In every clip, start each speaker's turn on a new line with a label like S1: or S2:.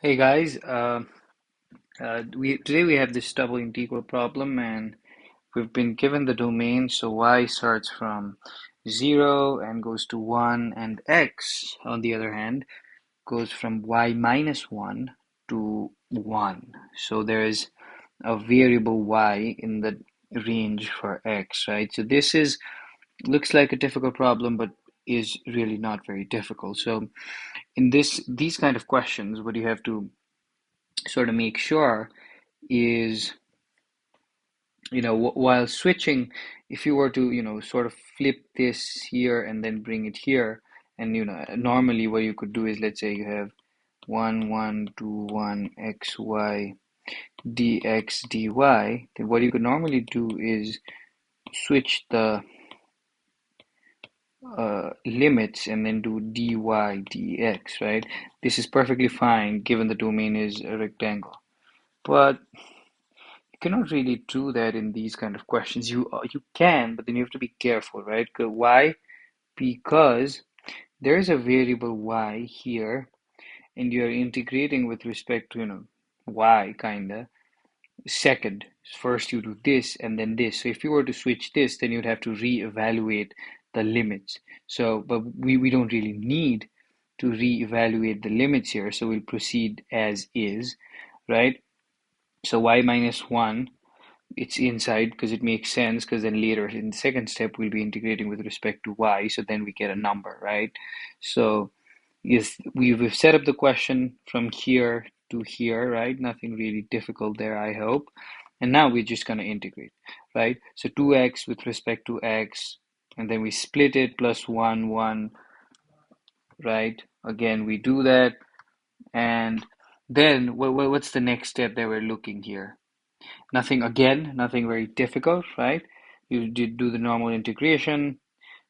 S1: Hey guys, today we have this double integral problem, and we've been given the domain. So y starts from 0 and goes to 1, and x, on the other hand, goes from y minus 1 to 1. So there is a variable y in the range for x, right? So this is looks like a difficult problem, but is really not very difficult. So in these kind of questions, what you have to sort of make sure is, while switching, if you were to, sort of flip this here and then bring it here, and, normally what you could do is, let's say you have 1, 1, 2, 1, x, y, dx, dy, then what you could normally do is switch the limits and then do dy, dx, right? This is perfectly fine given the domain is a rectangle. But you cannot really do that in these kind of questions. You can, but then you have to be careful, right? Why? Because there is a variable y here, and you're integrating with respect to, y kinda. Second, first you do this and then this. So if you were to switch this, then you'd have to reevaluate the limits. So, but we don't really need to reevaluate the limits here, so we'll proceed as is, right? So y minus 1, it's inside because it makes sense, because then later in the second step we'll be integrating with respect to y, so then we get a number, right? So if we've set up the question from here to here, right? Nothing really difficult there, I hope. And now we're just going to integrate, right? So 2x with respect to x, and then we split it, plus 1 1, right? Again, we do that. And then what's the next step that we're looking here? Nothing, again, nothing very difficult, right? You did do the normal integration.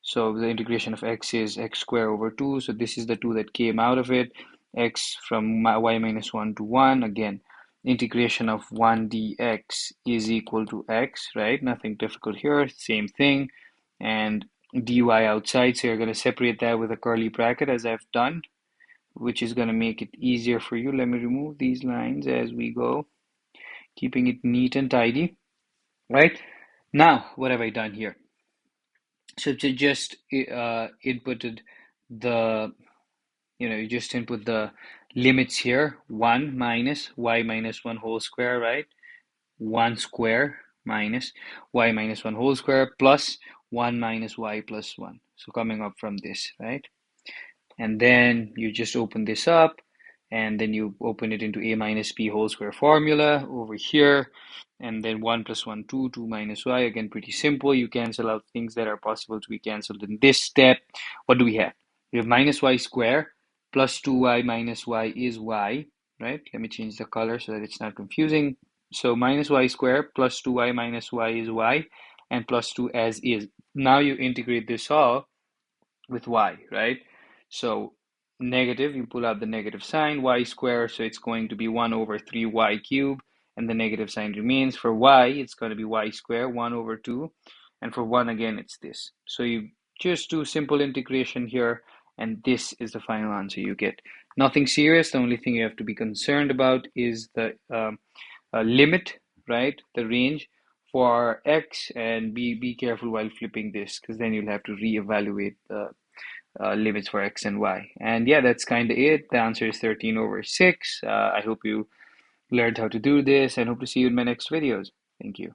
S1: So the integration of x is x squared over 2. So this is the 2 that came out of it. X from y minus 1 to 1. Again, integration of 1 dx is equal to x, right? Nothing difficult here. Same thing. And dy outside. So you're going to separate that with a curly bracket as I've done, which is going to make it easier for you. Let me remove these lines as we go, keeping it neat and tidy, right? Now, what have I done here? So to just inputted the, you just input the limits here, 1 minus y minus 1 whole square, right? 1 square minus y minus 1 whole square plus 1 minus y plus 1. So coming up from this, right? And then you just open this up, and then you open it into a minus b whole square formula over here, and then 1 plus 1 2, 2 minus y. Again, pretty simple. You cancel out things that are possible to be cancelled in this step. What do we have? We have minus y square plus 2y minus y is y, right? Let me change the color so that it's not confusing. So minus y square plus 2y minus y is y, and plus 2 as is. Now you integrate this all with y, right? So negative, you pull out the negative sign, y squared, so it's going to be 1 over 3y cubed, and the negative sign remains. For y, it's going to be y squared, 1 over 2, and for 1 again, it's this. So you just do simple integration here, and this is the final answer you get. Nothing serious. The only thing you have to be concerned about is the limit, right? The range for x, and be careful while flipping this, because then you'll have to reevaluate the limits for x and y. And yeah, that's kind of it. The answer is 13 over 6. I hope you learned how to do this, and hope to see you in my next videos. Thank you.